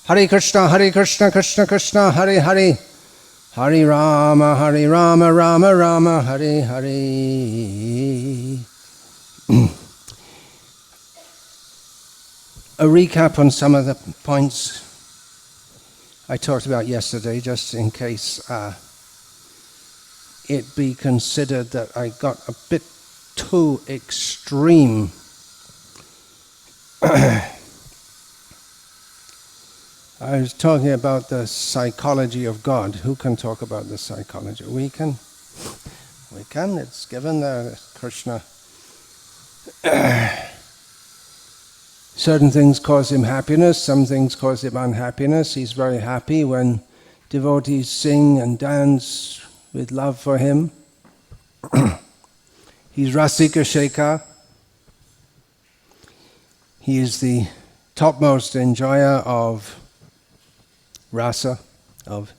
Hare Krishna, Krishna Krishna, Hare Hare, Hare Rama, Rama Rama, Hare Hare. A recap on some of the points I talked about yesterday, just in case it be considered that I got a bit too extreme. I was talking about the psychology of God. Who can talk about the psychology? We can. It's given there, Krishna. Certain things cause him happiness, some things cause him unhappiness. He's very happy when devotees sing and dance with love for him. He's Rasika Shekhar. He is the topmost enjoyer of rasa, of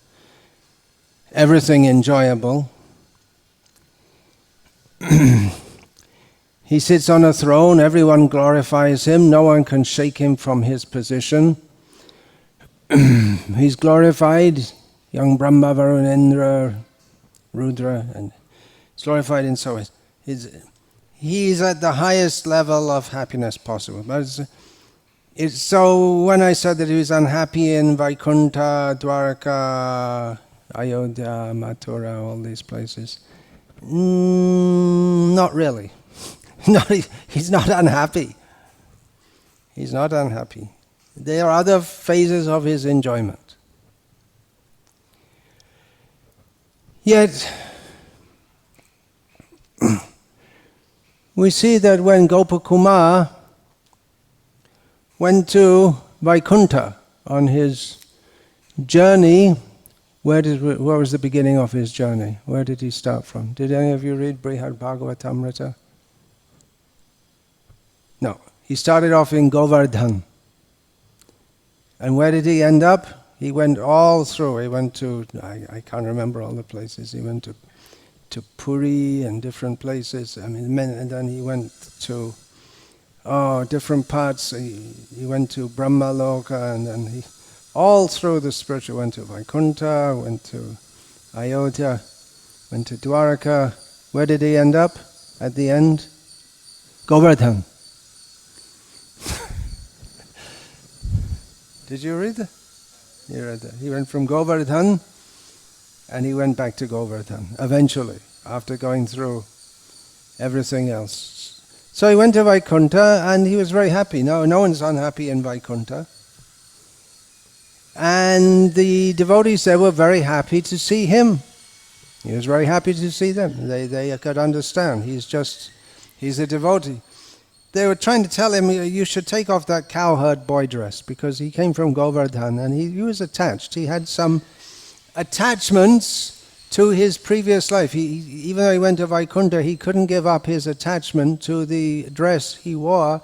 everything enjoyable. He sits on a throne, everyone glorifies him, no one can shake him from his position. He's glorified, young Brahma, Varuna, Indra, Rudra, and he's glorified in so he's at the highest level of happiness possible. But so when I said that he was unhappy in Vaikuntha, Dwaraka, Ayodhya, Mathura, all these places, not really. He's not unhappy. He's not unhappy. There are other phases of his enjoyment. Yet, we see that when Gopakumar went to Vaikuntha on his journey, where was the beginning of his journey? Where did he start from? Did any of you read Brihad Bhagavatamrita? No. He started off in Govardhan. And where did he end up? He went all through. He went to, I can't remember all the places. He went to Puri and different places. And then he went to different parts. He went to Brahmaloka, and then he all through the spiritual, went to Vaikuntha, went to Ayodhya, went to Dwaraka. Where did he end up at the end? Govardhan. Did you read that? You read that. He went from Govardhan and he went back to Govardhan eventually, after going through everything else. So he went to Vaikuntha and he was very happy. No one's unhappy in Vaikuntha. And the devotees there were very happy to see him. He was very happy to see them. They could understand. He's a devotee. They were trying to tell him, you should take off that cowherd boy dress, because he came from Govardhan and he was attached. He had some attachments to his previous life. Even though he went to Vaikuntha, he couldn't give up his attachment to the dress he wore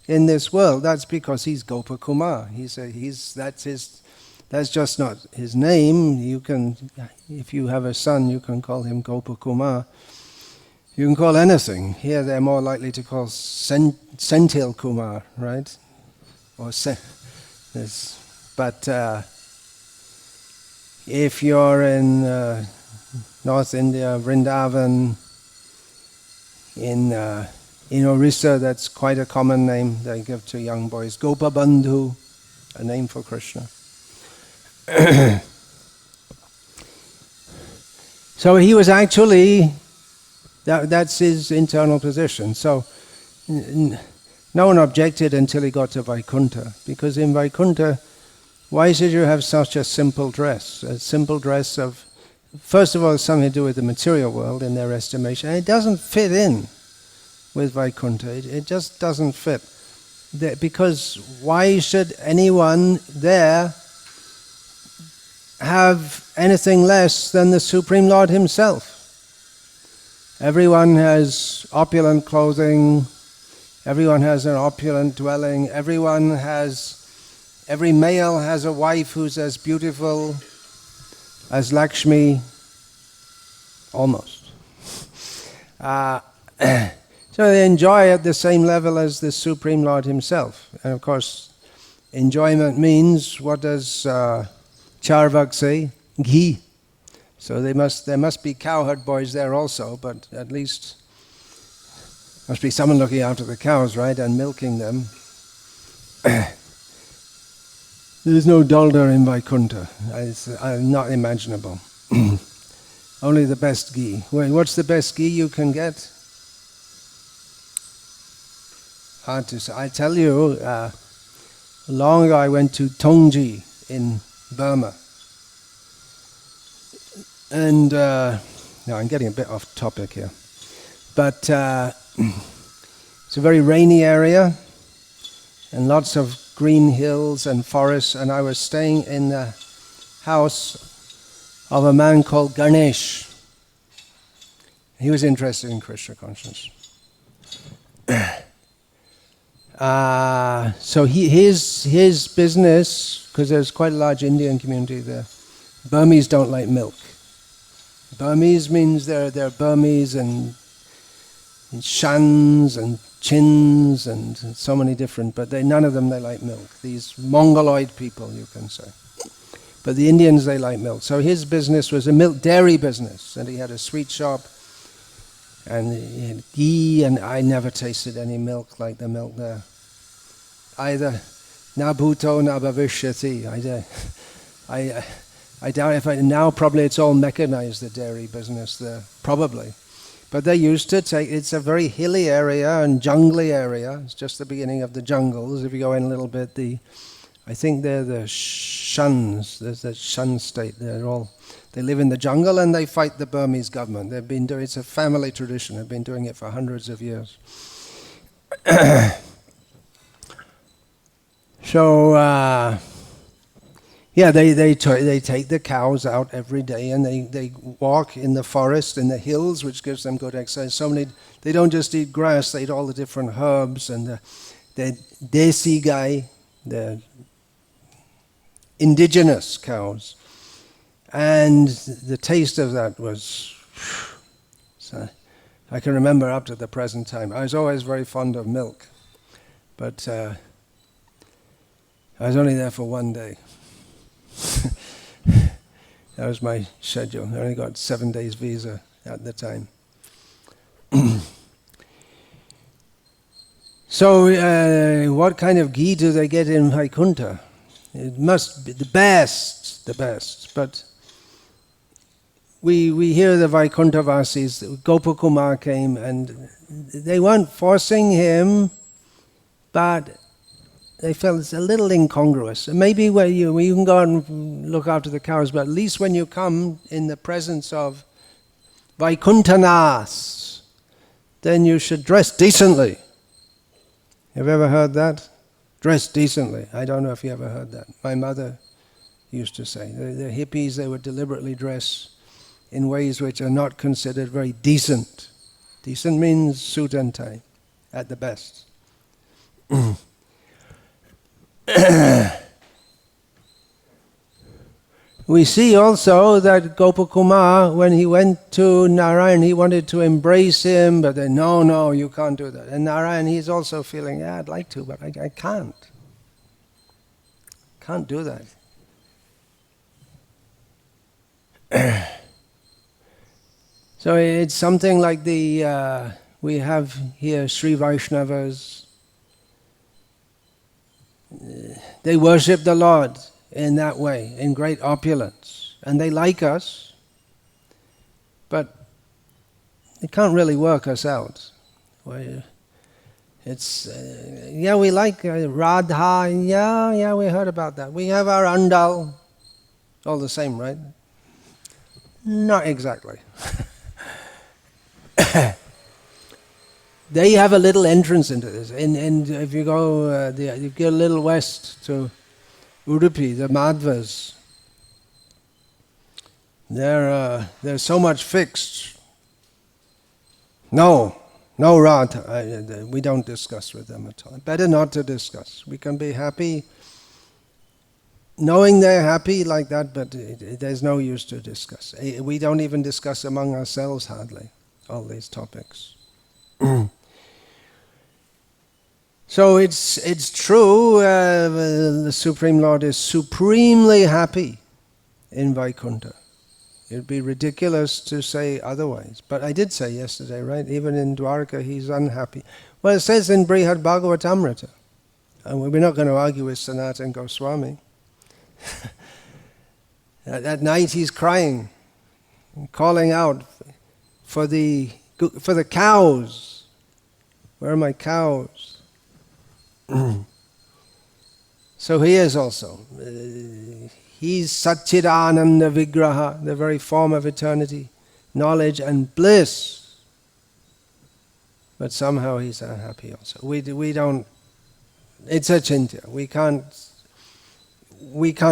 in this world. That's because he's Gopakumar. That's just not his name. You can, if you have a son, you can call him Gopakumar. You can call anything. Here they're more likely to call Senthil Kumar, right? But if you're in North India, Vrindavan, in Orissa, that's quite a common name they give to young boys. Gopabandhu, a name for Krishna. So he was actually, that's his internal position. So no one objected until he got to Vaikuntha, because in Vaikuntha, why should you have such a simple dress? A simple dress of, first of all, it's something to do with the material world in their estimation, and it doesn't fit in with Vaikuntha. It just doesn't fit. Because why should anyone there have anything less than the Supreme Lord himself? Everyone has opulent clothing, everyone has an opulent dwelling, every male has a wife who's as beautiful as Lakshmi, almost. So they enjoy at the same level as the Supreme Lord himself. And of course, enjoyment means, what does Charvak say? Ghee. So there must be cowherd boys there also, but at least must be someone looking after the cows, right, and milking them. There's no dalda in Vaikuntha. It's not imaginable. Only the best ghee. What's the best ghee you can get? Hard to say. I tell you, long ago I went to Tongji in Burma. And, now I'm getting a bit off topic here. But it's a very rainy area and lots of green hills and forests, and I was staying in the house of a man called Ganesh. He was interested in Krishna consciousness. So his business, because there's quite a large Indian community there, Burmese don't like milk. Burmese means they're Burmese and Shans and Chins and so many different, but none of them they like milk. These Mongoloid people, you can say. But the Indians, they like milk. So his business was a milk dairy business, and he had a sweet shop, and he had ghee, and I never tasted any milk like the milk there. Either na bhuto na bhavishyati. I doubt if now probably it's all mechanized, the dairy business there, probably. But they used to take, it's a very hilly area and jungly area. It's just the beginning of the jungles. If you go in a little bit, I think they're the Shuns. There's the Shun state. They live in the jungle and they fight the Burmese government. They've been doing, it's a family tradition. They've been doing it for hundreds of years. So, yeah, they take the cows out every day and they walk in the forest, in the hills, which gives them good exercise. They don't just eat grass, they eat all the different herbs and the desi gai, the indigenous cows. And the taste of that was, so I can remember up to the present time. I was always very fond of milk, but I was only there for one day. That was my schedule. I only got 7 days visa at the time. So, what kind of ghee do they get in Vaikuntha? It must be the best. But we hear the Vaikuntha Vasis, Gopakumar came, and they weren't forcing him, but they felt it's a little incongruous. Maybe where you can go and look after the cows, but at least when you come in the presence of Vaikunthanas, then you should dress decently. Have you ever heard that? Dress decently. I don't know if you ever heard that. My mother used to say. The hippies, they would deliberately dress in ways which are not considered very decent. Decent means suit and tie, at the best. We see also that Gopakumar, when he went to Narayan, he wanted to embrace him, but then, no, you can't do that. And Narayan, he's also feeling, yeah, I'd like to, but I can't. Can't do that. So it's something like we have here Sri Vaishnavas. They worship the Lord in that way, in great opulence. And they like us, but they can't really work us out. It's, we like Radha, yeah, we heard about that. We have our Andal, all the same, right? Not exactly. They have a little entrance into this, and if you go, you get a little west to Udupi, the Madhvas, they're so much fixed. No, Radha, we don't discuss with them at all. Better not to discuss. We can be happy, knowing they're happy like that, but there's no use to discuss. We don't even discuss among ourselves hardly all these topics. So it's true, the Supreme Lord is supremely happy in Vaikuntha. It'd be ridiculous to say otherwise. But I did say yesterday, right? Even in Dwarka, he's unhappy. Well, it says in Brihad Bhagavatamrita, and we're not going to argue with Sanatana Goswami. At night he's crying, calling out for the cows. Where are my cows? So he is also. He's Satchidananda Vigraha, the very form of eternity, knowledge and bliss. But somehow he's unhappy also. We don't. It's a chintya. We can't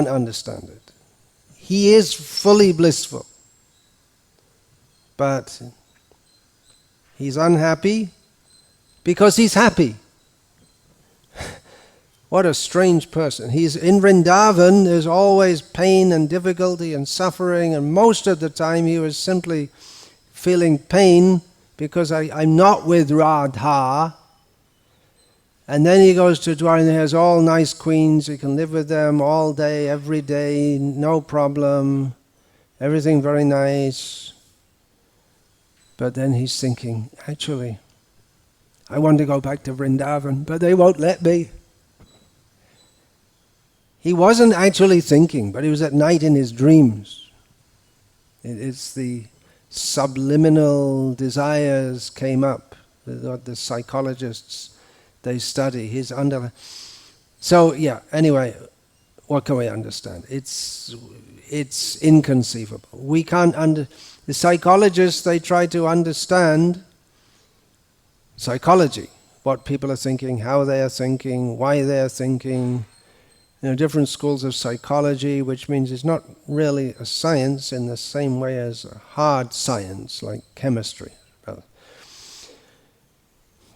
understand it. He is fully blissful, but he's unhappy because he's happy. What a strange person. He's in Vrindavan, there's always pain and difficulty and suffering, and most of the time he was simply feeling pain because I'm not with Radha. And then he goes to Dwarka and he has all nice queens, he can live with them all day, every day, no problem, everything very nice. But then he's thinking, actually, I want to go back to Vrindavan, but they won't let me. He wasn't actually thinking, but he was at night in his dreams. It's the subliminal desires came up, the psychologists, they study his underlying. So yeah, anyway, what can we understand? It's inconceivable. We can't the psychologists, they try to understand psychology, what people are thinking, how they are thinking, why they are thinking. Different schools of psychology, which means it's not really a science in the same way as a hard science like chemistry.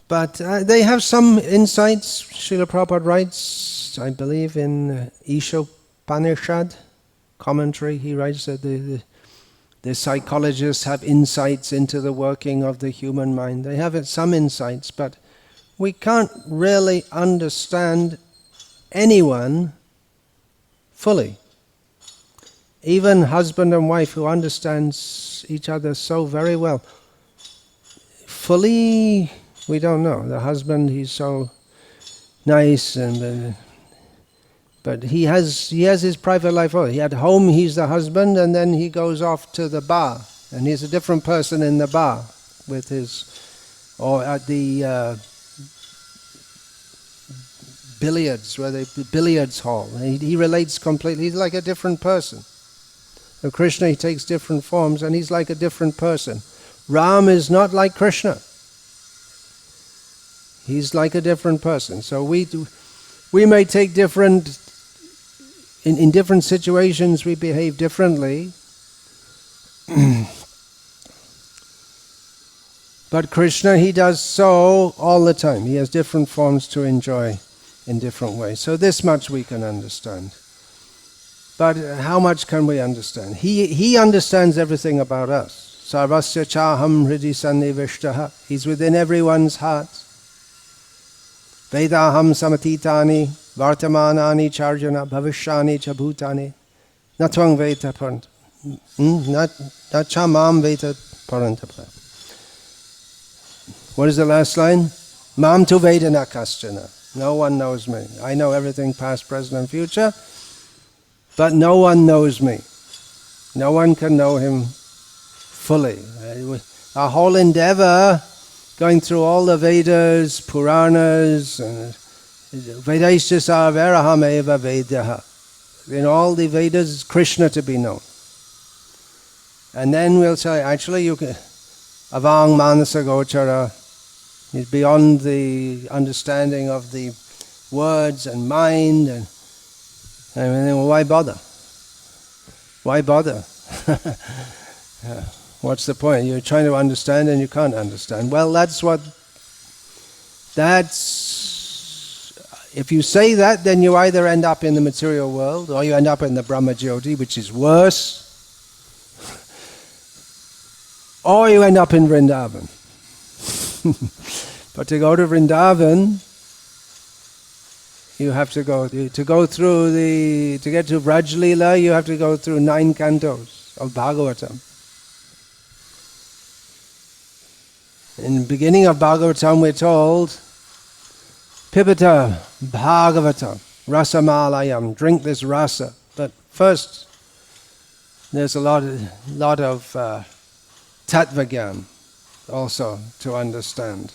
But they have some insights. Srila Prabhupada writes, I believe in Ishopanishad commentary, he writes that the psychologists have insights into the working of the human mind. They have some insights, but we can't really understand anyone fully. Even husband and wife who understands each other so very well. Fully, we don't know. The husband, he's so nice, but he has his private life. He at home, he's the husband, and then he goes off to the bar, and he's a different person in the bar with his, or at the billiards, billiards hall. He relates completely. He's like a different person. So Krishna, he takes different forms, and he's like a different person. Ram is not like Krishna. He's like a different person. So we may take different, in different situations we behave differently. But Krishna, he does so all the time. He has different forms to enjoy in different ways. So this much we can understand. But how much can we understand? He understands everything about us. Sarvasya chaham hridi sannivishtaha. He's within everyone's heart. Vedaham samatitani vartamanani charjana bhavishyani cha bhutani natvang veta parant. Nachamam veta parantapa. What is the last line? Mam tu vedana kaschana. No one knows me. I know everything past, present and future, but no one knows me. No one can know him fully. Our whole endeavor, going through all the Vedas, Puranas, Vedaisya sarvaraham eva Vedaha. In all the Vedas, it's Krishna to be known. And then we'll say, actually, you can, avang manasa gochara, is beyond the understanding of the words and mind, and then, well, why bother? Why bother? What's the point? You're trying to understand and you can't understand. Well, if you say that, then you either end up in the material world or you end up in the Brahma Jyoti, which is worse, or you end up in Vrindavan. But to go to Vrindavan, you have to go through to get to Braj Leela, you have to go through 9 cantos of Bhagavatam. In the beginning of Bhagavatam we're told, Pipata Bhagavata Rasamalayam, drink this rasa. But first, there's a lot of Tattva Gyan also to understand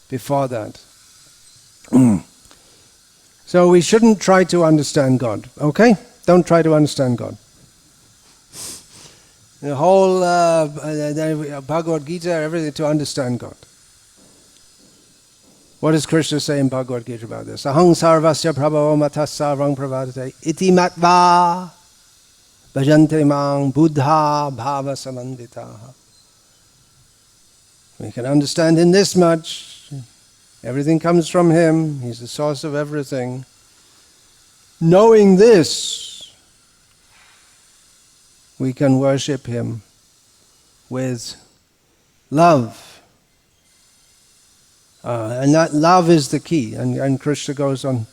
before that. So we shouldn't try to understand God, okay? Don't try to understand God. The whole Bhagavad Gita, everything to understand God. What does Krishna say in Bhagavad Gita about this? Ahang sarvasya prabhava matas sarvang pravadate iti matva bhajante mang buddha bhava samanditaha. We can understand in this much, everything comes from Him, He's the source of everything. Knowing this, we can worship Him with love. And that love is the key. And Krishna goes on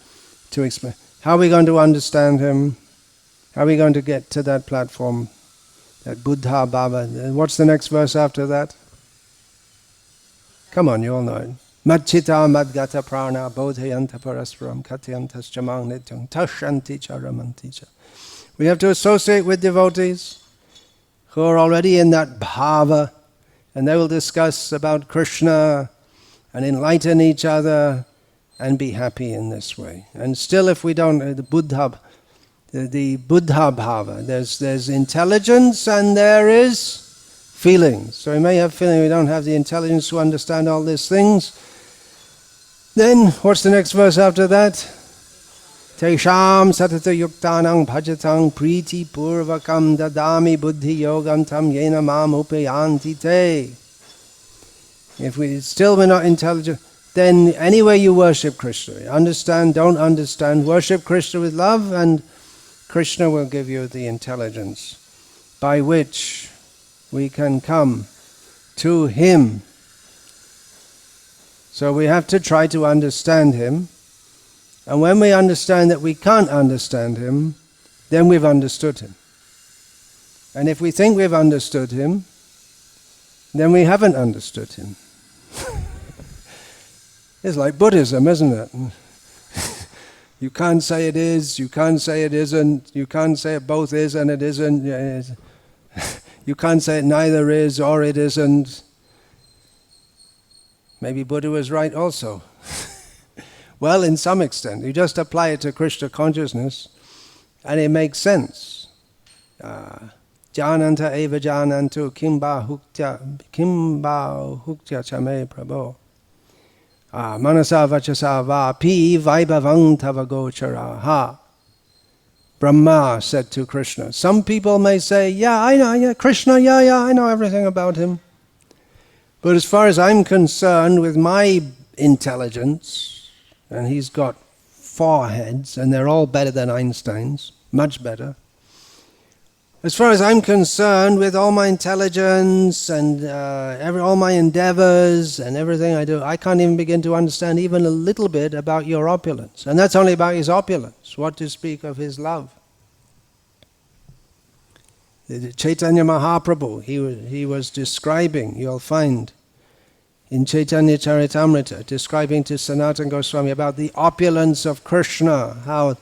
to explain. How are we going to understand Him? How are we going to get to that platform? That Buddha Bhava. What's the next verse after that? Come on, you all know it. Madchita madgata prana bodhayanta parasparam katyantas jamang nityam tashanti charamanti cha. We have to associate with devotees who are already in that bhava, and they will discuss about Krishna and enlighten each other and be happy in this way. And still, if we don't, the Buddha bhava, there's intelligence and there is feelings. So we may have feeling we don't have the intelligence to understand all these things. Then, what's the next verse after that? Tesham satata yuktanang bhajatang priti purvakam dadami buddhi yogam tam yena mam upayanti te. If we're not intelligent, then anyway you worship Krishna. Understand, don't understand, worship Krishna with love, and Krishna will give you the intelligence by which we can come to Him. So we have to try to understand Him, and when we understand that we can't understand Him, then we've understood Him. And if we think we've understood Him, then we haven't understood Him. It's like Buddhism, isn't it? You can't say it is, you can't say it isn't, you can't say it both is and it isn't. You can't say it neither is or it isn't. Maybe Buddha was right also. Well, in some extent. You just apply it to Krishna consciousness and it makes sense. Jananta eva janantu kimba huktya chame prabho. Manasa vachasa va pi vaibhavang tavagochara. Brahma said to Krishna. Some people may say, yeah, I know, Krishna, I know everything about him. But as far as I'm concerned with my intelligence, and he's got 4 heads, and they're all better than Einstein's, much better. As far as I'm concerned with all my intelligence and all my endeavors and everything I do, I can't even begin to understand even a little bit about your opulence. And that's only about his opulence, what to speak of his love. Chaitanya Mahaprabhu, he was describing, you'll find in Chaitanya Charitamrita, describing to Sanatana Goswami about the opulence of Krishna, how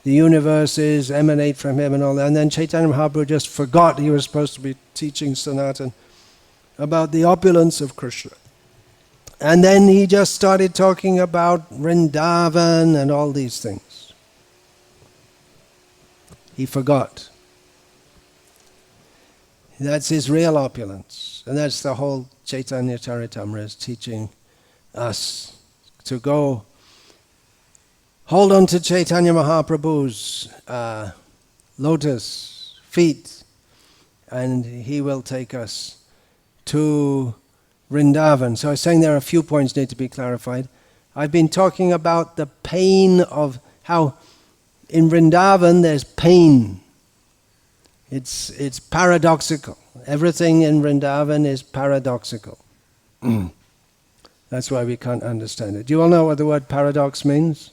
the universes emanate from him and all that. And then Chaitanya Mahaprabhu just forgot he was supposed to be teaching Sanatana about the opulence of Krishna. And then he just started talking about Vrindavan and all these things. He forgot. That's his real opulence. And that's the whole Chaitanya Charitamrita is teaching us to go hold on to Chaitanya Mahaprabhu's lotus feet, and he will take us to Vrindavan. So I was saying there are a few points need to be clarified. I've been talking about the pain of how in Vrindavan there's pain. It's paradoxical. Everything in Vrindavan is paradoxical. That's why we can't understand it. Do you all know what the word paradox means?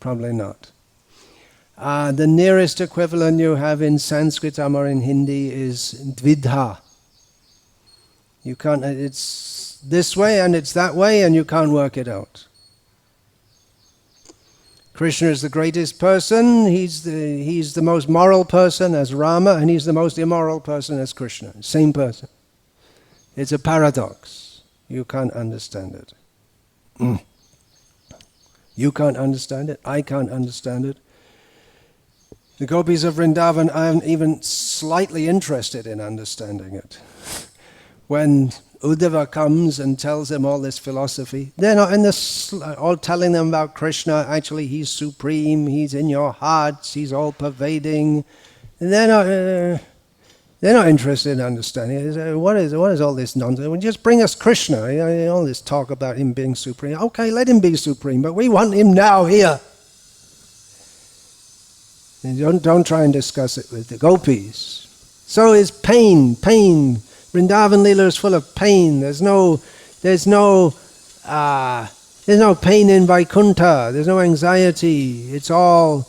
Probably not. The nearest equivalent you have in Sanskrit or in Hindi is dvidha. You can't, it's this way and it's that way and you can't work it out. Krishna is the greatest person, he's the most moral person as Rama, and he's the most immoral person as Krishna. Same person. It's a paradox. You can't understand it. You can't understand it, I can't understand it. The gopis of Vrindavan aren't even slightly interested in understanding it. When Uddhava comes and tells them all this philosophy, they're not in all telling them about Krishna. Actually, he's supreme, he's in your hearts, he's all pervading. They're not interested in understanding it. What is all this nonsense? Well, just bring us Krishna. All this talk about him being supreme. Okay, let him be supreme, but we want him now here. And don't try and discuss it with the gopis. So is pain. Vrindavan Leela is full of pain. There's no pain in Vaikuntha. There's no anxiety. It's all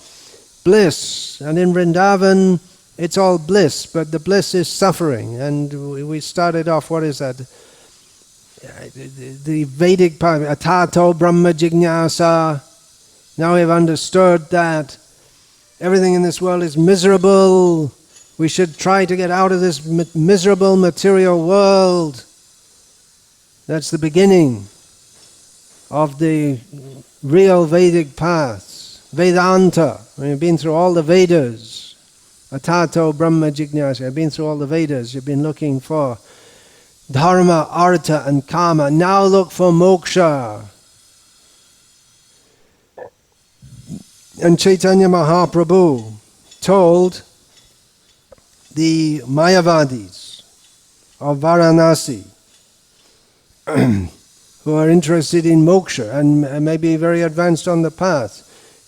bliss. And in Vrindavan, it's all bliss, but the bliss is suffering. And we started off, what is that? The Vedic part, Atato Brahma Jignasa. Now we've understood that everything in this world is miserable. We should try to get out of this miserable material world. That's the beginning of the real Vedic path. Vedanta. We've been through all the Vedas. Atato Brahma Jignasa. I've been through all the Vedas. You've been looking for dharma, artha and kama. Now look for moksha. And Chaitanya Mahaprabhu told the Mayavadis of Varanasi who are interested in moksha and maybe very advanced on the path,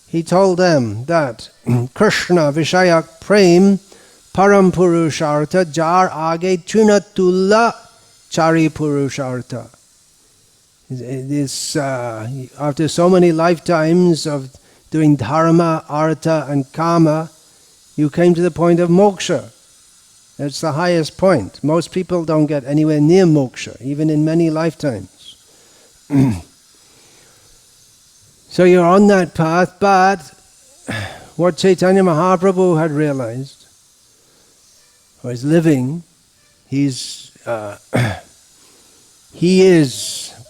he told them that Krishna Vishayak Prem Param Purushartha Jar Age Chunatulla Chari Purushartha. This, after so many lifetimes of doing dharma, artha and kama, you came to the point of moksha. That's the highest point. Most people don't get anywhere near moksha, even in many lifetimes. So you're on that path, but what Chaitanya Mahaprabhu had realized, or is living, he is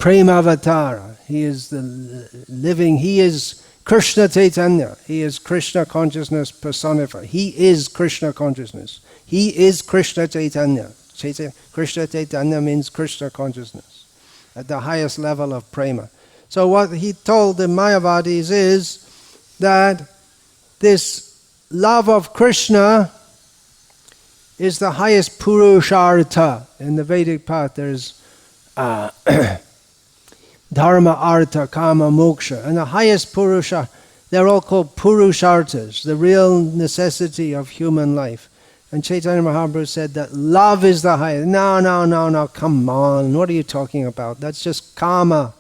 Premavatara. He is the living, he is Krishna Chaitanya. He is Krishna consciousness personified. He is Krishna consciousness. He is Krishna Chaitanya. Krishna Chaitanya means Krishna consciousness at the highest level of prema. So what he told the Mayavadis is that this love of Krishna is the highest purushartha. In the Vedic path there's dharma, artha, kama, moksha. And the highest purusha, they're all called purusharthas, the real necessity of human life. And Chaitanya Mahaprabhu said that love is the highest. No, come on, what are you talking about? That's just kama.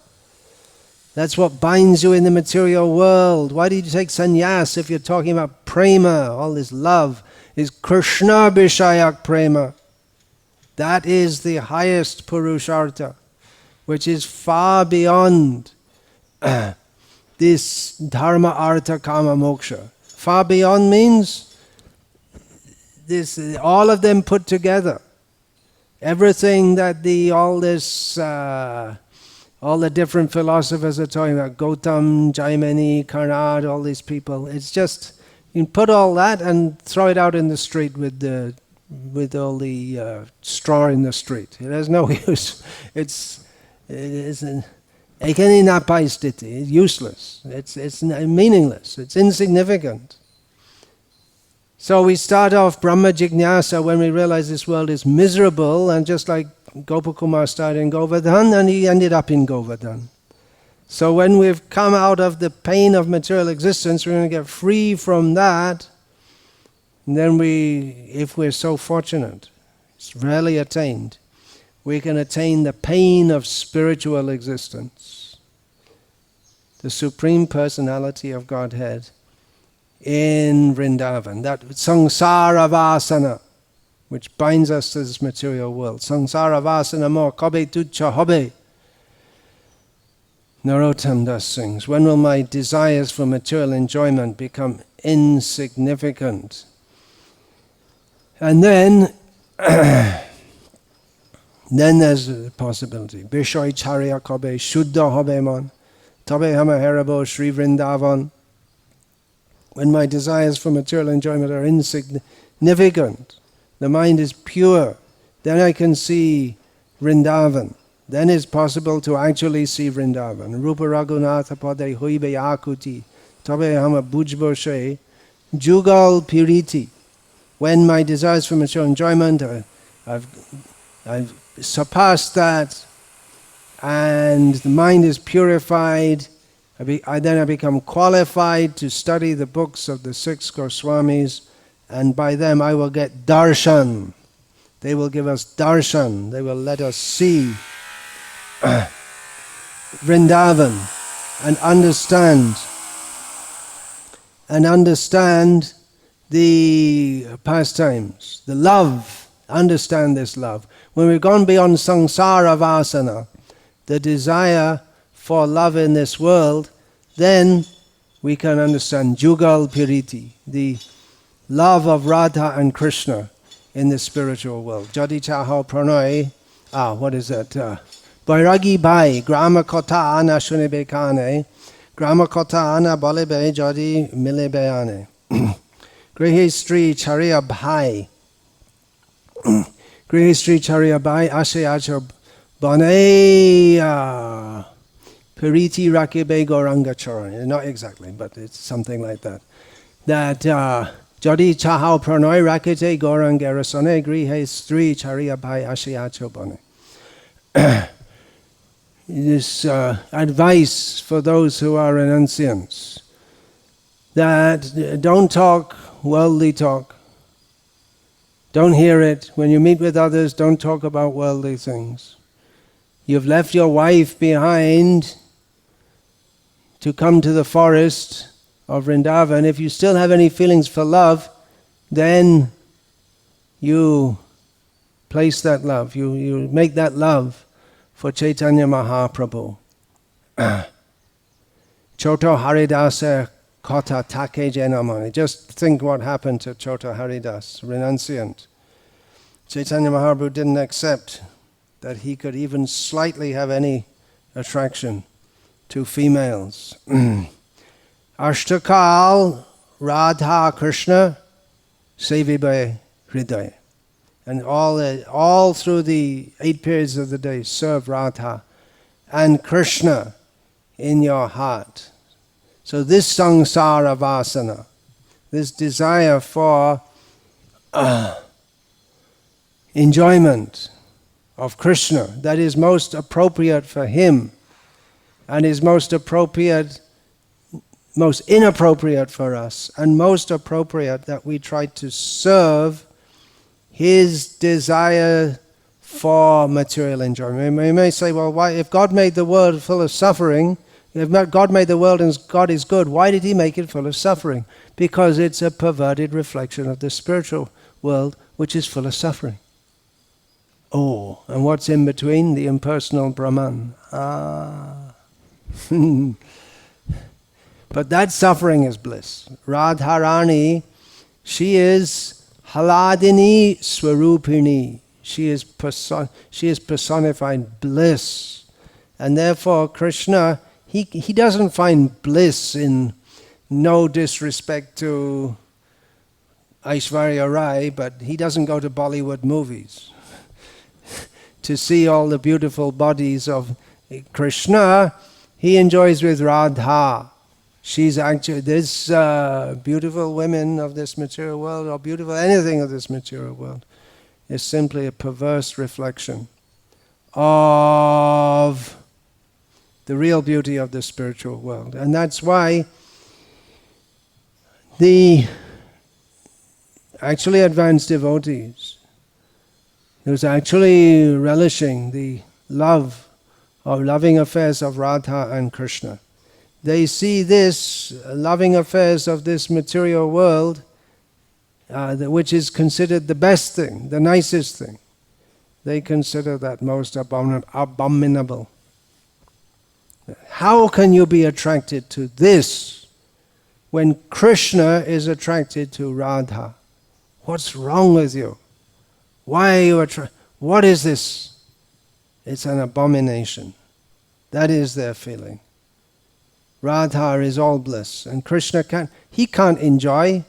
That's what binds you in the material world. Why do you take sannyas if you're talking about prema? All this love is Krishna Vishayak Prema. That is the highest purushartha, which is far beyond this dharma, artha, kama, moksha. Far beyond means this, all of them put together. Everything that all the different philosophers are talking about, Gautam, Jaimini, Karnad, all these people, it's just, you can put all that and throw it out in the street with all the straw in the street. It has no use. It's useless. It's meaningless. It's insignificant. So we start off Brahma Jignasa when we realize this world is miserable, and just like Gopakumar started in Govardhan, and he ended up in Govardhan. So when we've come out of the pain of material existence, we're going to get free from that. And then if we're so fortunate, it's rarely attained, we can attain the pain of spiritual existence. the Supreme Personality of Godhead in Vrindavan. That samsara vasana, which binds us to this material world. Samsara vasana mo kabe tuchha hobe. Narottam Das sings, when will my desires for material enjoyment become insignificant? And then there's a possibility. Bishoy charya kabe shuddha hobe man, tabe hama herabo Sri Vrindavan. When my desires for material enjoyment are insignificant, the mind is pure, then I can see Vrindavan. Then it's possible to actually see Vrindavan. Rupa Raghunatha Pade Huibe Akuti, Tabe Hama Bujboshe, Jugal Puriti. When my desires for material enjoyment, I've surpassed that, and the mind is purified, I become qualified to study the books of the 6 Goswamis, and by them I will get darshan. They will give us darshan. They will let us see Vrindavan and understand the pastimes, the love, understand this love. When we've gone beyond samsara vasana, the desire for love in this world, then we can understand Jugal Piriti, the love of Radha and Krishna in the spiritual world. Jadi Chaho Pranay, what is that? Bairagi Bhai, Grama Kota Ana Shunibe Kane, Grama Kota Ana Balebe Jadi Milebe Ane. Grihi Sri Charya Bhai, Grihi Sri Charya Bhai, Ashe Acho Bane. Piriti Rakibe Goranga Charan. Not exactly, but it's something like that. That Jadi Chahao Pranoi Rakite Gorangerasone Grihe Sri Chariya Bhai Ashiacho Bone. This advice for those who are renunciants, that don't talk worldly talk. Don't hear it. When you meet with others, don't talk about worldly things. You've left your wife behind to come to the forest of Vrindavan. If you still have any feelings for love, then you place that love, you make that love for Chaitanya Mahaprabhu. Choto Haridasa Kota Take Jenamani. Just think what happened to Choto Haridas, renunciant. Chaitanya Mahaprabhu didn't accept that he could even slightly have any attraction to females. Ashtakal Radha Krishna Sevibe Hridaya. And all through the 8 periods of the day, serve Radha and Krishna in your heart. So this samsara vasana, this desire for enjoyment of Krishna, that is most appropriate for him, and is most inappropriate for us, and most appropriate that we try to serve his desire for material enjoyment. We may say, well, why, if God made the world full of suffering, if God made the world and God is good, why did he make it full of suffering? Because it's a perverted reflection of the spiritual world, which is full of suffering. Oh, and what's in between? The impersonal Brahman. But that suffering is bliss. Radharani, she is Haladini Swarupini. She is personified bliss. And therefore Krishna, he doesn't find bliss in, no disrespect to Aishwarya Rai, but he doesn't go to Bollywood movies to see all the beautiful bodies of Krishna. He enjoys with Radha. She's actually, this beautiful women of this material world, or beautiful anything of this material world, is simply a perverse reflection of the real beauty of the spiritual world. And that's why the actually advanced devotees, who's actually relishing the love or loving affairs of Radha and Krishna, they see this loving affairs of this material world, which is considered the best thing, the nicest thing. They consider that most abominable. How can you be attracted to this when Krishna is attracted to Radha? What's wrong with you? Why are you attracted? What is this? It's an abomination. That is their feeling. Radha is all bliss, and Krishna can't enjoy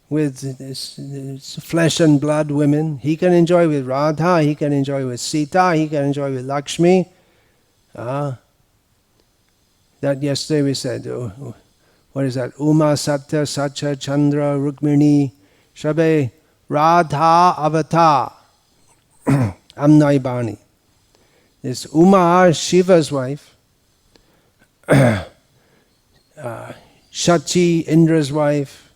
with this flesh and blood women. He can enjoy with Radha, he can enjoy with Sita, he can enjoy with Lakshmi. That yesterday we said, what is that? Uma Satya Sacha Chandra Rukmini Shabe Radha Avatar Amnaibani. This Uma, Shiva's wife, Shachi, Indra's wife,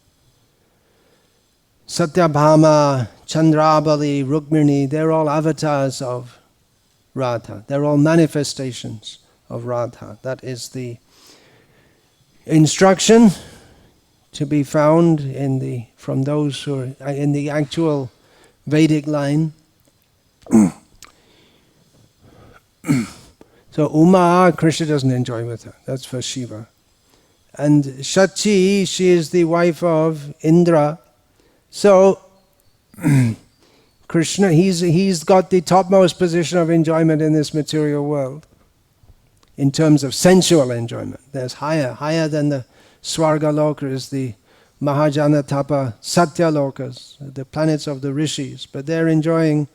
Satyabhama, Chandrabali, Rukmini, they're all avatars of Radha. They're all manifestations of Radha. That is the instruction to be found from those who are in the actual Vedic line. So Uma, Krishna doesn't enjoy with her. That's for Shiva. And Shachi, she is the wife of Indra. So Krishna, he's got the topmost position of enjoyment in this material world in terms of sensual enjoyment. There's higher than the Swarga Lokas, the Mahajana Tapa Satya Lokas, the planets of the rishis. But they're enjoying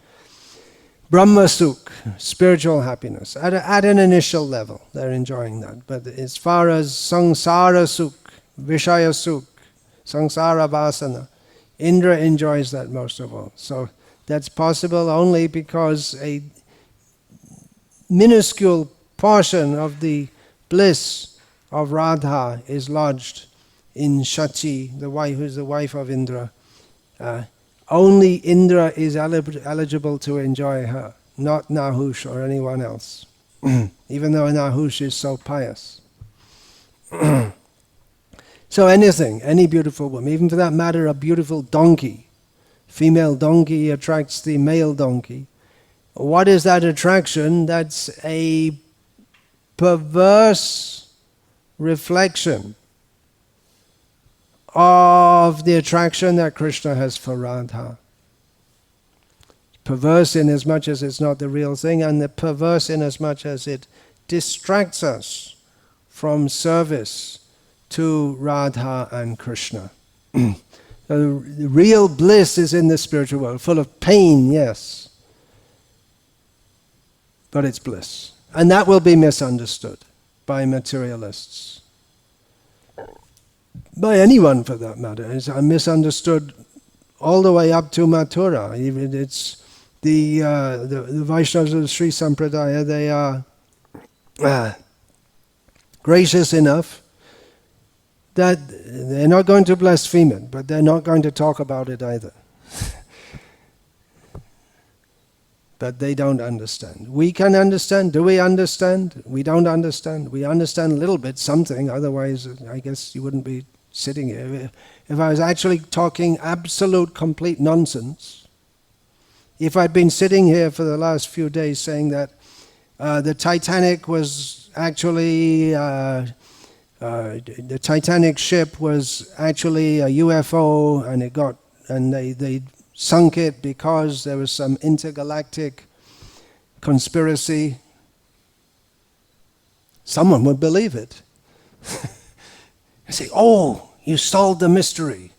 Brahma Sukh, spiritual happiness. At an initial level, they're enjoying that. But as far as Sangsara Sukh, Vishaya Sukh, Sangsara Vasana, Indra enjoys that most of all. So that's possible only because a minuscule portion of the bliss of Radha is lodged in Shachi, who's the wife of Indra. Only Indra is eligible to enjoy her, not Nahush or anyone else, even though Nahush is so pious. So any beautiful woman, even for that matter a beautiful donkey, female donkey attracts the male donkey. What is that attraction? That's a perverse reflection of the attraction that Krishna has for Radha. Perverse in as much as it's not the real thing, and the perverse in as much as it distracts us from service to Radha and Krishna. The real bliss is in the spiritual world, full of pain, yes, but it's bliss. And that will be misunderstood by materialists. By anyone for that matter. It's misunderstood all the way up to Mathura. Even it's the Vaishnavas of the Sri Sampradaya, they are gracious enough that they're not going to blaspheme it, but they're not going to talk about it either. But they don't understand. We can understand. Do we understand? We don't understand. We understand a little bit, something, otherwise I guess you wouldn't be sitting here. If I was actually talking absolute, complete nonsense, if I'd been sitting here for the last few days saying that the Titanic was actually, the Titanic ship was actually a UFO and they sunk it because there was some intergalactic conspiracy, someone would believe it. I say, oh, you solved the mystery.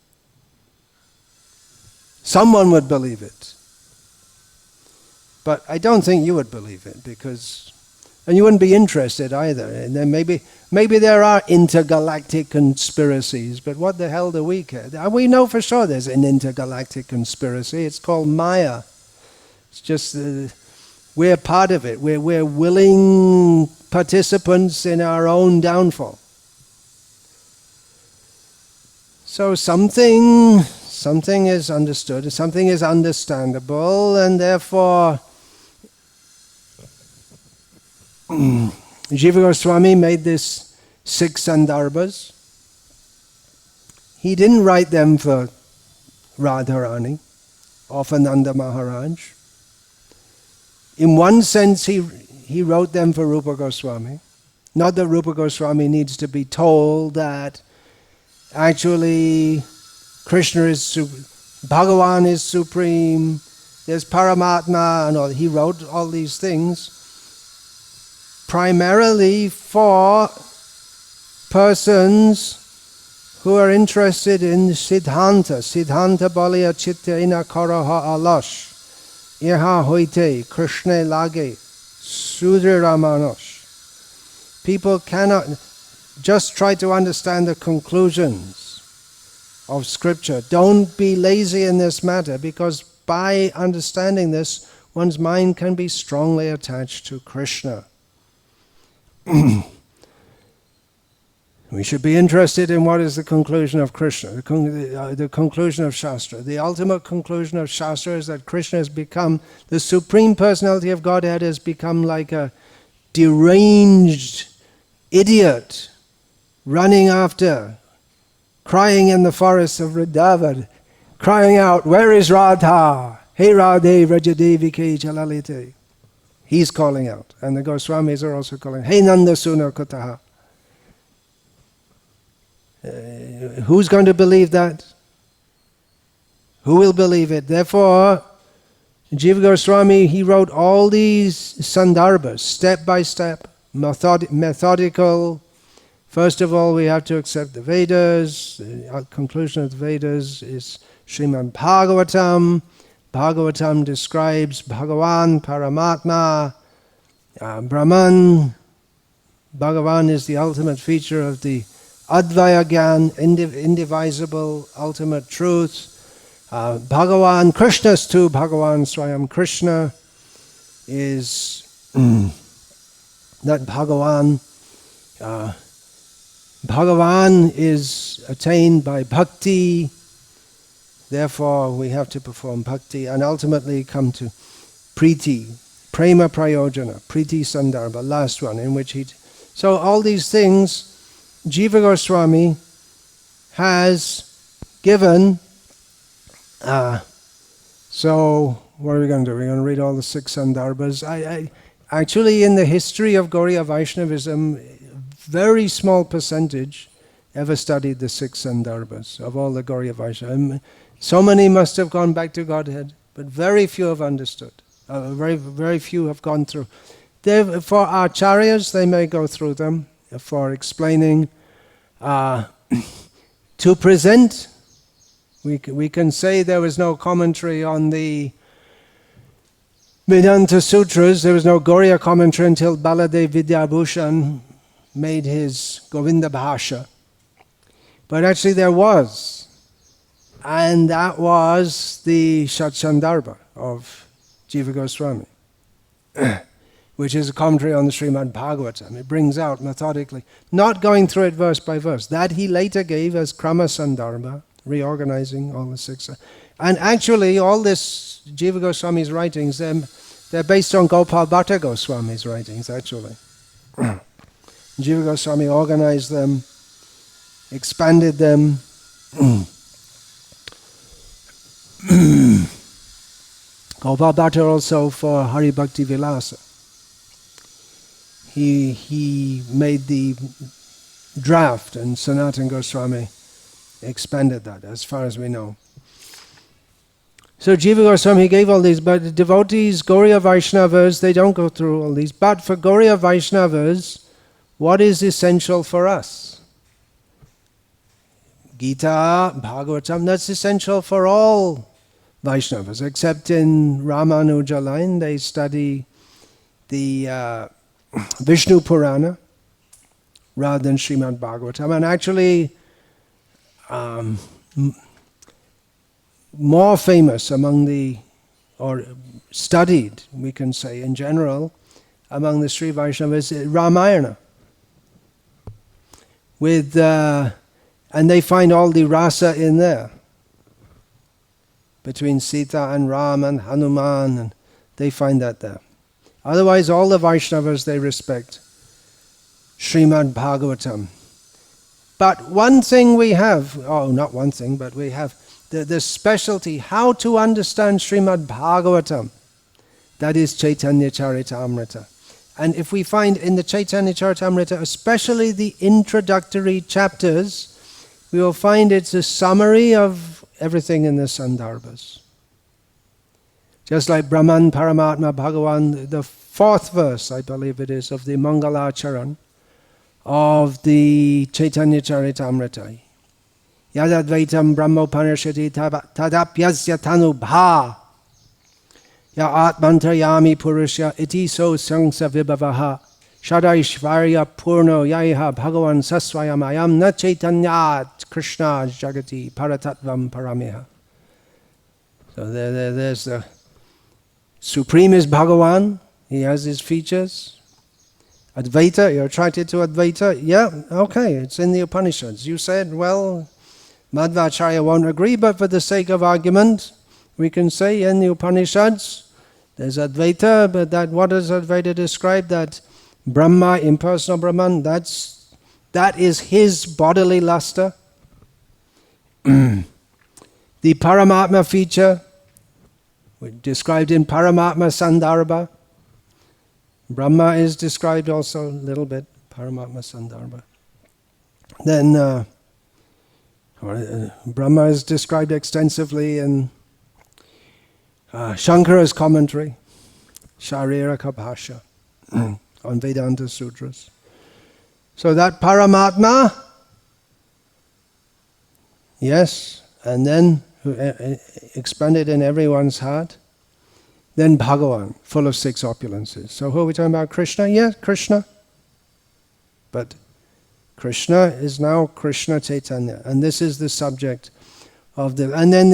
Someone would believe it. But I don't think you would believe it, and you wouldn't be interested either. And then maybe there are intergalactic conspiracies, but what the hell do we care? We know for sure there's an intergalactic conspiracy. It's called Maya. It's just we're part of it. We're willing participants in our own downfall. So something is understood, something is understandable, and therefore Jeeva Goswami made this 6 Sandarbas. He didn't write them for Radharani or for Nanda Maharaj. In one sense, he wrote them for Rupa Goswami. Not that Rupa Goswami needs to be told that actually Krishna is Bhagavan is supreme, there's Paramatma and all. He wrote all these things primarily for persons who are interested in Siddhanta. Siddhanta Balya Chitta Ina Karaha Alash. Iha Hoite Krishna Lage Sudra Ramanosh. People cannot just try to understand the conclusions of scripture. Don't be lazy in this matter, because by understanding this, one's mind can be strongly attached to Krishna. We should be interested in what is the conclusion of Krishna, the conclusion of Shastra. The ultimate conclusion of Shastra is that Krishna has become, the Supreme Personality of Godhead has become like a deranged idiot running after, crying in the forests of Vrindavan, crying out, "Where is Radha? Hey Radhe Vrajadevike Jalalite." He's calling out, and the Goswamis are also calling, "Hey Nanda Suna Kutaha." Who's going to believe that? Who will believe it? Therefore, Jeeva Goswami, he wrote all these Sandarbas, step by step, methodical. First of all, we have to accept the Vedas. The conclusion of the Vedas is Srimad Bhagavatam. Bhagavatam describes Bhagavan, Paramatma, Brahman. Bhagavan is the ultimate feature of the Advaya Gyan, indivisible, ultimate truth. Bhagavan, Krishna's too, Bhagavan Swayam Krishna is that Bhagavan. Bhagavan is attained by Bhakti, therefore we have to perform Bhakti and ultimately come to Priti, Prema Prayojana, Priti Sandarbha, last one in which he... So all these things Jeeva Goswami has given. So what are we going to do? We're going to read all the 6 Sandarbhas. I actually, in the history of Gauriya Vaishnavism, very small percentage ever studied the 6 Sandarbhas of all the Gauriya Vaishnavas. So many must have gone back to Godhead, but very few have understood. Very few have gone through. For acharyas, they may go through them for explaining. To present, we can say there was no commentary on the Vedanta Sutras. There was no Gauriya commentary until Baladev Vidyabhushan made his Govinda Bhasha. But actually there was. And that was the Sachandarba of Jeeva Goswami, which is a commentary on the Srimad Bhagavatam. It brings out methodically, not going through it verse by verse. That he later gave as Krama Sandarbha, reorganizing all the 6. And actually all this Jeeva Goswami's writings, they're based on Gopal Bhatta Goswami's writings, actually. Jeeva Goswami organized them, expanded them. Gopal Bhatta also for Hari Bhakti Vilasa. He made the draft, and Sanatana Goswami expanded that, as far as we know. So Jeeva Goswami gave all these, but the devotees, Gauriya Vaishnavas, they don't go through all these. But for Gauriya Vaishnavas, what is essential for us? Gita, Bhagavatam, that's essential for all Vaishnavas, except in Ramanuja line, they study the Vishnu Purana rather than Srimad Bhagavatam. And actually, more famous among or studied, we can say in general, among the Sri Vaishnavas is Ramayana. And they find all the rasa in there, between Sita and Ram and Hanuman, and they find that there. Otherwise, all the Vaishnavas, they respect Srimad Bhagavatam. But one thing we have, not one thing, but we have the specialty, how to understand Srimad Bhagavatam. That is Chaitanya Charitamrita. And if we find in the Chaitanya Charitamrita, especially the introductory chapters, we will find it's a summary of everything in the Sandarbhas. Just like Brahman Paramatma Bhagavan, the 4th verse, I believe it is, of the Mangalacharan of the Chaitanya Charitamrita. Yadadvaitam Brahmopanishati tadapyasya tanubha ya atmantrayami purusha iti so sangsa vibhavaha shadaishvarya purno yaiha bhagavan sasvayamayam na chaitanyat krishna jagati paratatvam paramiha. So there's the Supreme is Bhagavan. He has his features. Advaita, you're attracted to Advaita? Yeah, okay, it's in the Upanishads. You said, well, Madhvacharya won't agree, but for the sake of argument, we can say in the Upanishads, there's Advaita, but what does Advaita describe? That Brahma, impersonal Brahman, that is his bodily luster. The Paramatma feature, described in Paramatma Sandarbha. Brahma is described also a little bit, Paramatma Sandarbha. Then Brahma is described extensively in Shankara's commentary, Shariraka Bhasha, on Vedanta Sutras. So that Paramatma, yes, and then expanded in everyone's heart. Then Bhagavan, full of 6 opulences. So who are we talking about? Krishna? Yes, Krishna. But Krishna is now Krishna Chaitanya. And this is the subject of the... And then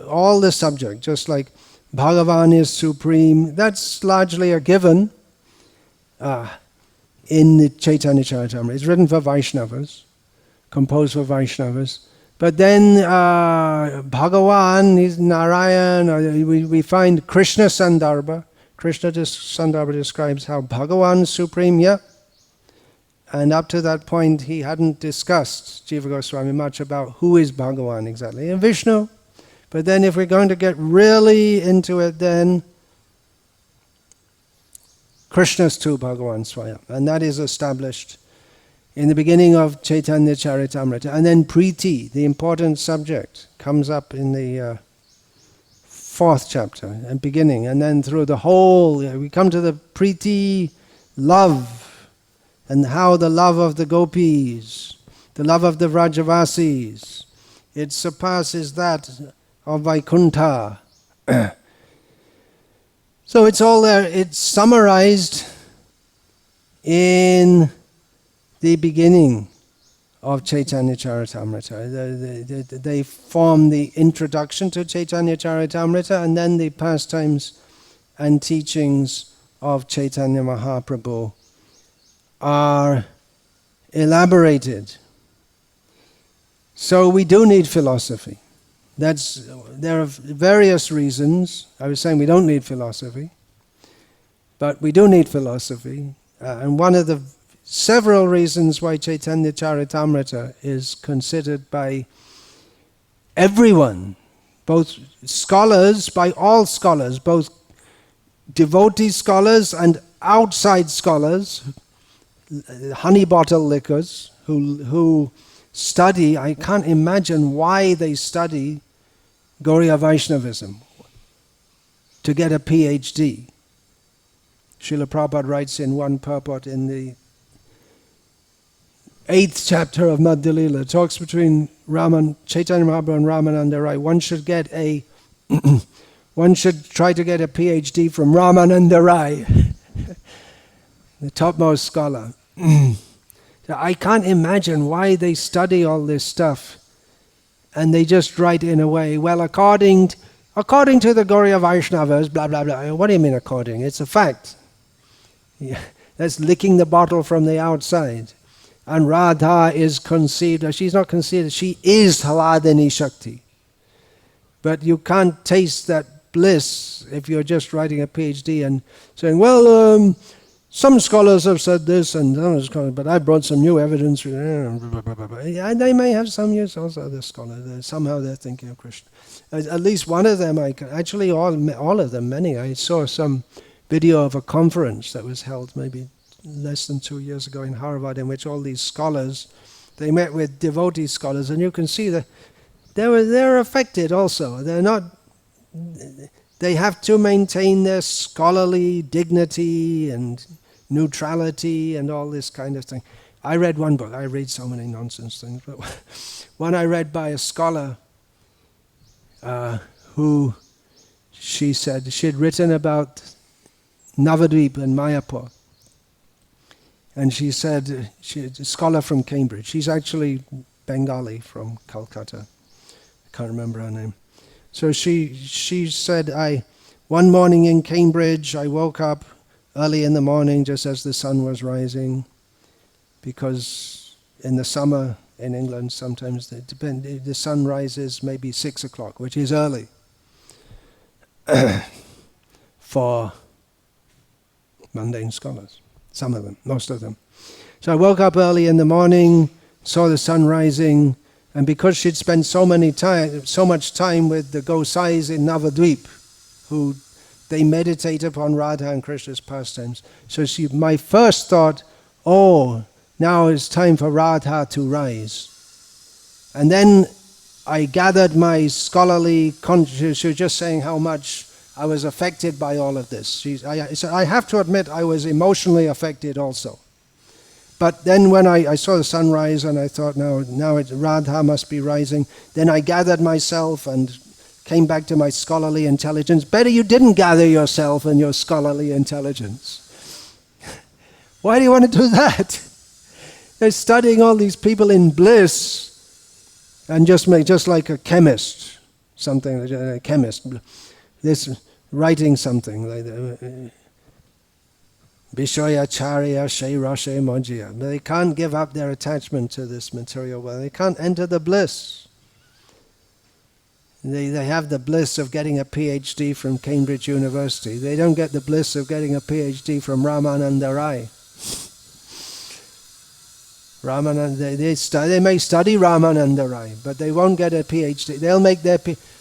all the subject, just like Bhagavan is supreme, that's largely a given in the Chaitanya Charitamrita. It's written for Vaishnavas, composed for Vaishnavas. But then Bhagavan, he's Narayan, we find Krishna Sandarbha. Krishna Sandarbha describes how Bhagavan is supreme, yeah. And up to that point, he hadn't discussed, Jeeva Goswami, much about who is Bhagavan exactly. And Vishnu. But then if we're going to get really into it, then Krishna's too Bhagavan Swayam. And that is established in the beginning of Chaitanya Charitamrita. And then Priti, the important subject, comes up in the 4th chapter and beginning. And then through the whole, we come to the Priti, love, and how the love of the gopis, the love of the Vrajavasis, it surpasses that of Vaikuntha. So it's all there. It's summarized in the beginning of Chaitanya Charitamrita. They form the introduction to Chaitanya Charitamrita, and then the pastimes and teachings of Chaitanya Mahaprabhu are elaborated. So we do need philosophy. There are various reasons. I was saying we don't need philosophy, but we do need philosophy. And one of the several reasons why Chaitanya Charitamrita is considered by everyone, both scholars, by all scholars, both devotee scholars and outside scholars, honey bottle lickers, who study. I can't imagine why they study Gauriya Vaishnavism to get a PhD. Srila Prabhupada writes in one purport in the 8th chapter of Madhya Lila, talks between Chaitanya Mahaprabhu and Ramananda Rai. One should try to get a PhD from Ramananda Rai, the topmost scholar. I can't imagine why they study all this stuff and they just write in a way, well, according to the Gauriya Vaishnavas, blah, blah, blah. What do you mean according? It's a fact. Yeah, that's licking the bottle from the outside. And Radha is conceived, she's not conceived, she is Haladini Shakti. But you can't taste that bliss if you're just writing a PhD and saying, well, some scholars have said this, and other scholars, but I brought some new evidence. Yeah, they may have some use also, other scholars. Somehow they're thinking of Krishna. At least one of them, actually all of them, many. I saw some video of a conference that was held maybe less than 2 years ago in Harvard, in which all these scholars, they met with devotee scholars, and you can see that they're affected also. They're not. They have to maintain their scholarly dignity and neutrality and all this kind of thing. I read one book. I read so many nonsense things, but one I read by a scholar who she said she had written about Navadvip and Mayapur. And she said, she's a scholar from Cambridge. She's actually Bengali from Calcutta. I can't remember her name. So she said, one morning in Cambridge, I woke up early in the morning just as the sun was rising, because in the summer in England sometimes the sun rises maybe 6 o'clock, which is early for mundane scholars. Some of them, most of them. So I woke up early in the morning, saw the sun rising, and because she'd spent so much time with the Gosais in Navadvip, who they meditate upon Radha and Krishna's pastimes. So my first thought, now it's time for Radha to rise. And then I gathered my scholarly consciousness. She was just saying how much I was affected by all of this. I have to admit I was emotionally affected also. But then when I saw the sunrise and I thought, now Radha must be rising, then I gathered myself and came back to my scholarly intelligence. Better you didn't gather yourself and your scholarly intelligence. Why do you want to do that? They're studying all these people in bliss, and just like a chemist, a chemist, this writing something like Vishaya Charya Shai Rashe Mojiya. They can't give up their attachment to this material world. They can't enter the bliss. They have the bliss of getting a PhD from Cambridge University. They don't get the bliss of getting a PhD from Ramananda Rai. They may study Ramananda Rai, but they won't get a PhD. They'll make their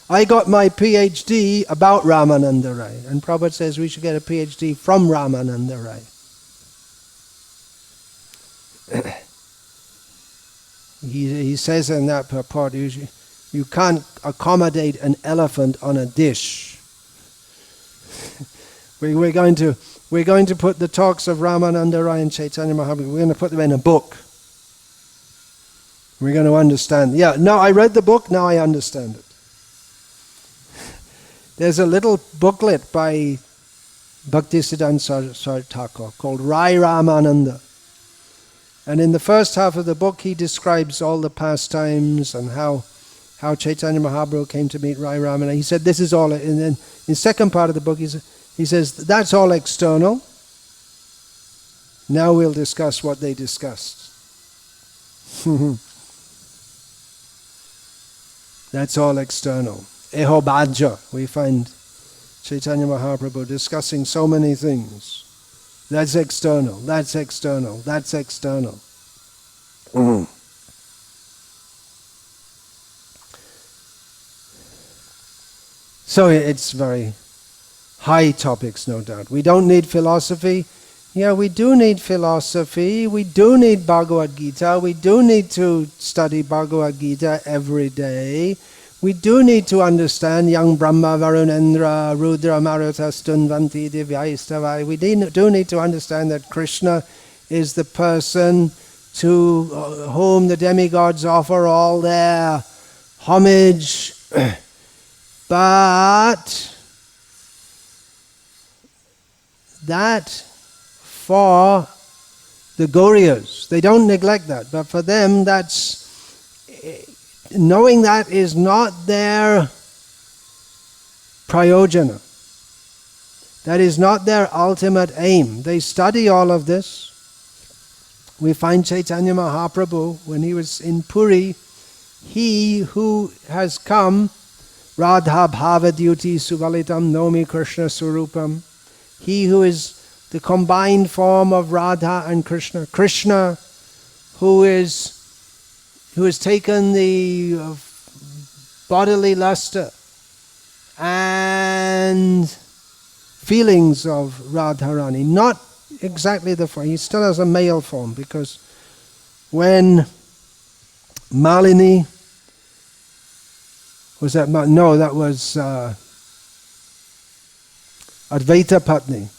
I got my PhD about Ramananda Rai, and Prabhupada says we should get a PhD from Ramananda Rai. He says in that purport, you can't accommodate an elephant on a dish. We're going to put the talks of Ramananda Rai and Chaitanya Mahaprabhu, we're going to put them in a book. We're going to understand. I read the book, now I understand it. There's a little booklet by Bhaktisiddhanta Saraswati Thakur called Rai Ramananda. And in the first half of the book he describes all the pastimes and how Chaitanya Mahaprabhu came to meet Rai Ramananda. He said this is all, and then in the second part of the book he says that's all external. Now we'll discuss what they discussed. That's all external. Eho Bhaja, we find Chaitanya Mahaprabhu discussing so many things. That's external, that's external, that's external. So it's very high topics, no doubt. We don't need philosophy. Yeah, we do need philosophy. We do need Bhagavad Gita. We do need to study Bhagavad Gita every day. We do need to understand Yang Brahma, Varunendra, Rudra, Maruta, Stunvanti, Divyaistavai. We do need to understand that Krishna is the person to whom the demigods offer all their homage. But that for the Gauriyas, they don't neglect that, but for them knowing that is not their prayojana. That is not their ultimate aim. They study all of this. We find Chaitanya Mahaprabhu, when he was in Puri, he who has come, Radha Bhavadyuti Suvalitam Nomi Krishna Surupam, he who is the combined form of Radha and Krishna. Krishna, who has taken the bodily luster and feelings of Radharani. Not exactly the form, he still has a male form, because when Malini, was that, no, that was Advaita Patni.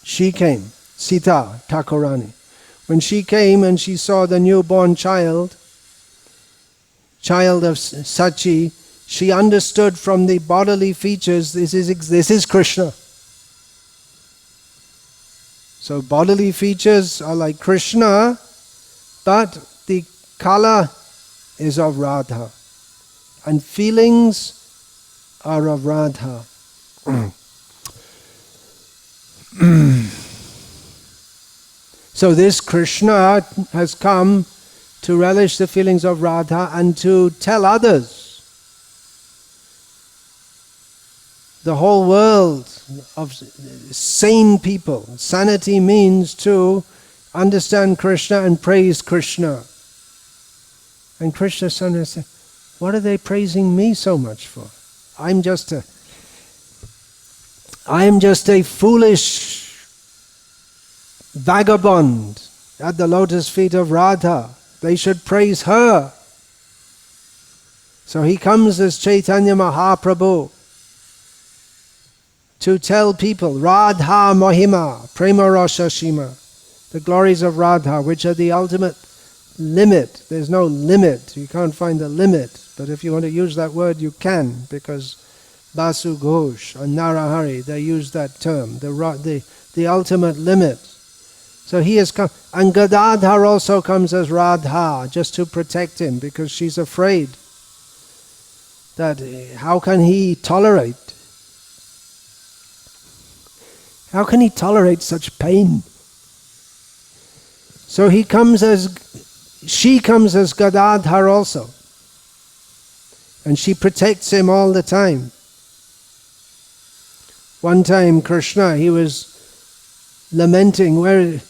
She came, Sita Thakurani. When she came and she saw the newborn child of Sachi, she understood from the bodily features, this is Krishna. So bodily features are like Krishna, but the color is of Radha. And feelings are of Radha. So this Krishna has come to relish the feelings of Radha and to tell others. The whole world of sane people. Sanity means to understand Krishna and praise Krishna. And Krishna said, what are they praising me so much for? I am just a foolish vagabond at the lotus feet of Radha. They should praise her. So he comes as Chaitanya Mahaprabhu to tell people, Radha Mahima, Prema Rasa Shima, the glories of Radha, which are the ultimate limit. There's no limit. You can't find a limit. But if you want to use that word, you can, because Basu Ghosh and Narahari, they use that term, the ultimate limit. So he has come, and Gadadhar also comes as Radha, just to protect him, because she's afraid that how can he tolerate such pain? So she comes as Gadadhar also, and she protects him all the time. One time Krishna, he was lamenting when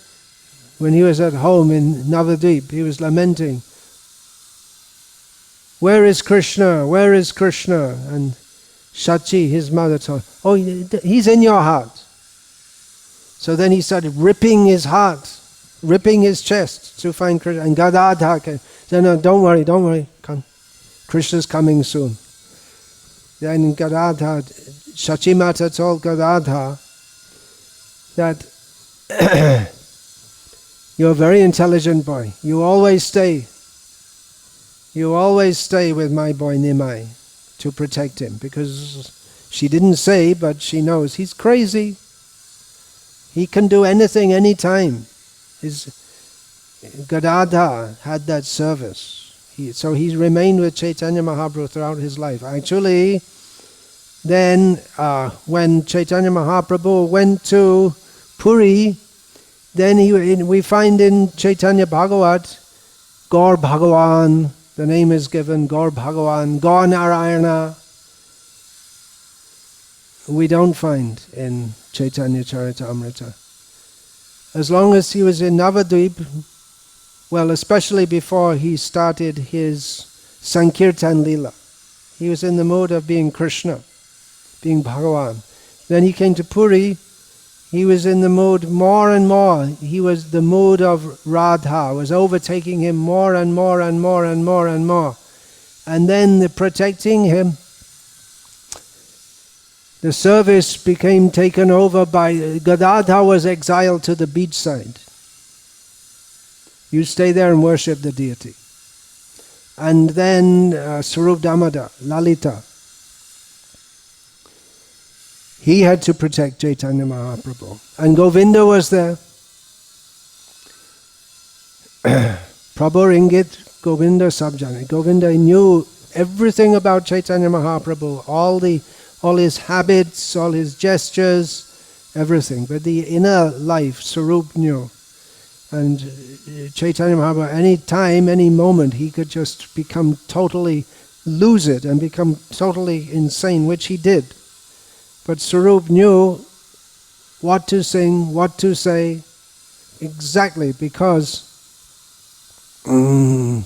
he was at home in Navadvip, he was lamenting, where is Krishna? Where is Krishna? And Shachi, his mother, told him, oh, he's in your heart. So then he started ripping his heart, ripping his chest to find Krishna. And Gadadhar said, no, don't worry, come. Krishna's coming soon. Then Gadadhar, Shachi Mata told Gadadhar that you're a very intelligent boy. You always stay with my boy Nimai to protect him, because she didn't say, but she knows he's crazy. He can do anything, anytime. Gadadhar had that service. So he's remained with Chaitanya Mahaprabhu throughout his life. Actually, then when Chaitanya Mahaprabhu went to Puri, then we find in Chaitanya Bhagavat, Gaur Bhagavan, the name is given, Gaur Bhagavan, Gaur Narayana. We don't find in Chaitanya Charitamrita. As long as he was in Navadvip, well, especially before he started his Sankirtan Lila, he was in the mood of being Krishna, being Bhagavan. Then he came to Puri, he was in the mood more and more. The mood of Radha was overtaking him more and more and more and more and more. And then protecting him, the service became taken over by Gadadhar was exiled to the beachside. You stay there and worship the deity. And then Sarup Damodar, Lalita, he had to protect Chaitanya Mahaprabhu. And Govinda was there. Prabhu Ringit, Govinda Sabjana. Govinda knew everything about Chaitanya Mahaprabhu, all his habits, all his gestures, everything. But the inner life, Sarup knew. And Chaitanya Mahaprabhu, any time, any moment, he could just lose it and become totally insane, which he did. But Sarup knew what to sing, what to say, exactly because Prabhu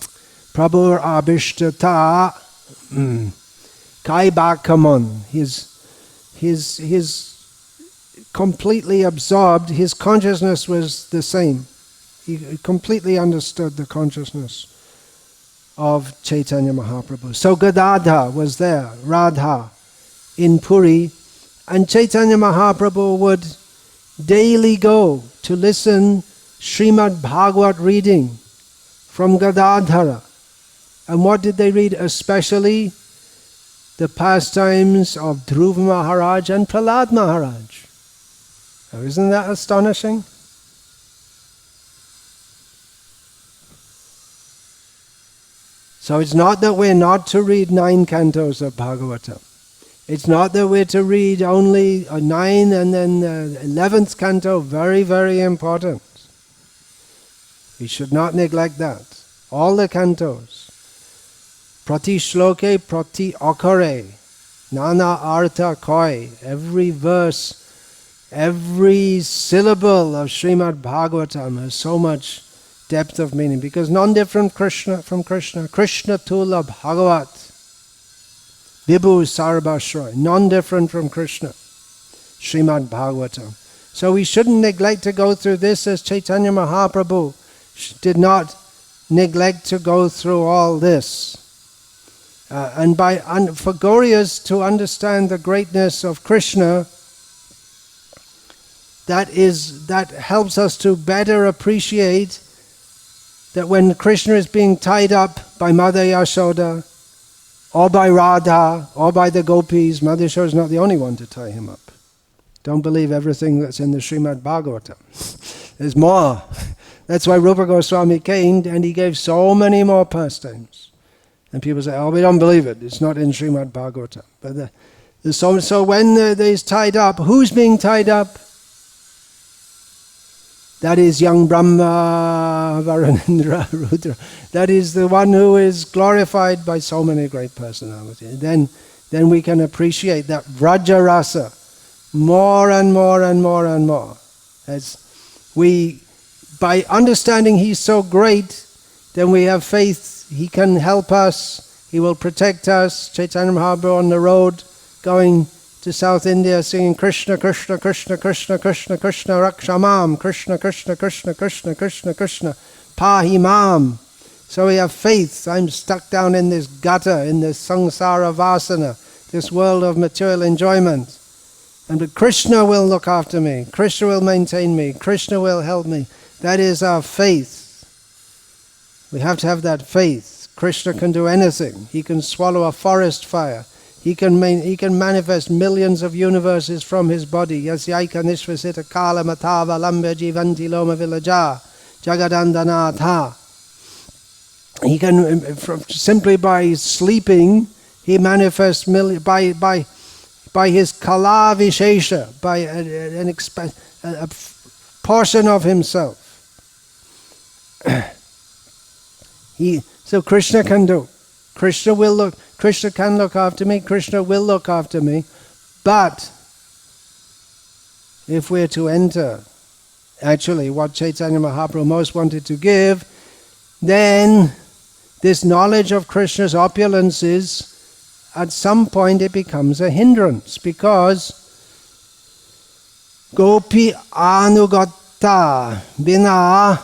Abhishtata Kai Bhakamon, he's completely absorbed, his consciousness was the same. He completely understood the consciousness of Chaitanya Mahaprabhu. So Gadadha was there, Radha, in Puri, and Chaitanya Mahaprabhu would daily go to listen Srimad Bhagavat reading from Gadadhara. And what did they read? Especially the pastimes of Dhruva Maharaj and Prahlad Maharaj. Now, isn't that astonishing? So it's not that we're not to read 9 cantos of Bhagavatam. It's not that we're to read only 9 and then the 11th canto, very, very important. We should not neglect that. All the cantos. Prati shloke, prati akare, nana artha koi. Every verse, every syllable of Srimad Bhagavatam has so much depth of meaning, because none different from Krishna. Krishna Tula Bhagavat, Vibhu Sarvashroy, none different from Krishna. Srimad Bhagavatam. So we shouldn't neglect to go through this, as Chaitanya Mahaprabhu did not neglect to go through all this. And for Gauriyas to understand the greatness of Krishna, that helps us to better appreciate that when Krishna is being tied up by Mother Yashoda, or by Radha, or by the gopis, Mother Yashoda is not the only one to tie him up. Don't believe everything that's in the Srimad Bhagavatam. There's more. That's why Rupa Goswami came, and he gave so many more pastimes. And people say, oh, we don't believe it. It's not in Srimad Bhagavatam. But so when he's tied up, who's being tied up? That is young Brahma, Varunendra, Rudra. That is the one who is glorified by so many great personalities. Then we can appreciate that Vraja Rasa more and more and more and more. By understanding he's so great, then we have faith. He can help us. He will protect us. Chaitanya Mahaprabhu on the road going to South India singing Krishna, Krishna, Krishna, Krishna, Krishna, Krishna, Rakshamam, Krishna, Krishna, Krishna, Krishna, Krishna, Krishna, Pahimam. So we have faith. I'm stuck down in this gutter, in this samsara vasana, this world of material enjoyment. And Krishna will look after me. Krishna will maintain me. Krishna will help me. That is our faith. We have to have that faith. Krishna can do anything. He can swallow a forest fire. He can manifest millions of universes from his body. Yasyaika nishvasita kala matava lambe jivanti loma vilaja jagadandanatha. He can, simply by sleeping, he manifests by his kala vishesha, by a portion of himself. So Krishna can do. Krishna can look after me, Krishna will look after me, but if we're to enter actually what Chaitanya Mahaprabhu most wanted to give, then this knowledge of Krishna's opulences, at some point it becomes a hindrance, because Gopi Anugata Bina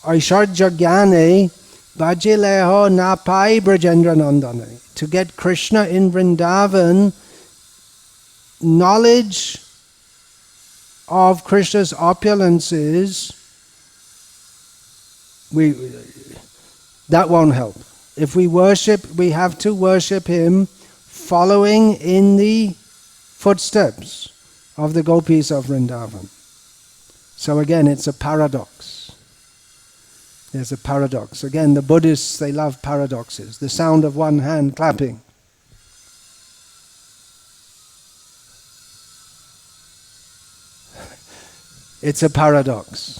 Aishwarya Gyane Bhajileho Napai Brajendra Nandane. To get Krishna in Vrindavan, knowledge of Krishna's opulences, that won't help. If we worship, we have to worship him following in the footsteps of the gopis of Vrindavan. So again, it's a paradox. There's a paradox. Again, the Buddhists, they love paradoxes. The sound of one hand clapping. It's a paradox.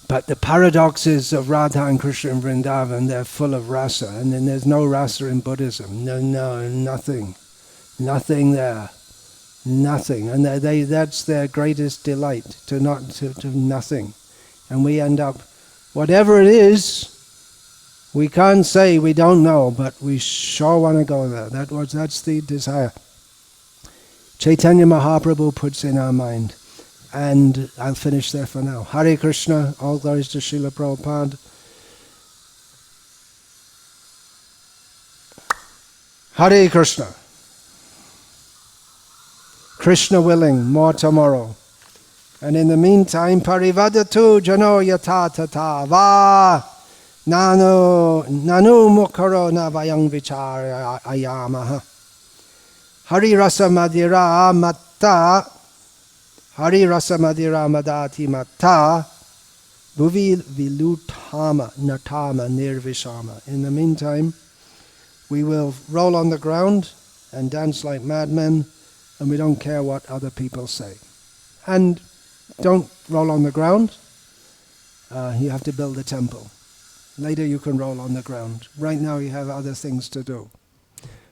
But the paradoxes of Radha and Krishna in Vrindavan, they're full of rasa. And then there's no rasa in Buddhism. No, nothing. Nothing there. nothing. And that's their greatest delight, to nothing. And we end up, whatever it is, we can't say we don't know, but we sure want to go there. That's the desire Chaitanya Mahaprabhu puts in our mind. And I'll finish there for now. Hare Krishna, all glories to Srila Prabhupada. Hare Krishna. Krishna willing, more tomorrow. And in the meantime, parivadatu jano yata tata va nanu mukaro na vayang vichara ayamaha. Hari rasa madira matta Hari rasa madira madati matta bhuvi vilutama natama nirvishama. In the meantime, we will roll on the ground and dance like madmen, and we don't care what other people say. And don't roll on the ground. You have to build a temple. Later you can roll on the ground. Right now you have other things to do.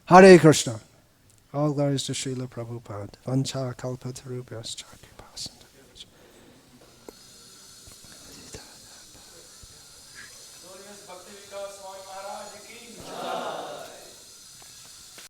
Hare Krishna. All glories to Srila Prabhupada. Vancha kalpatarubhyascha.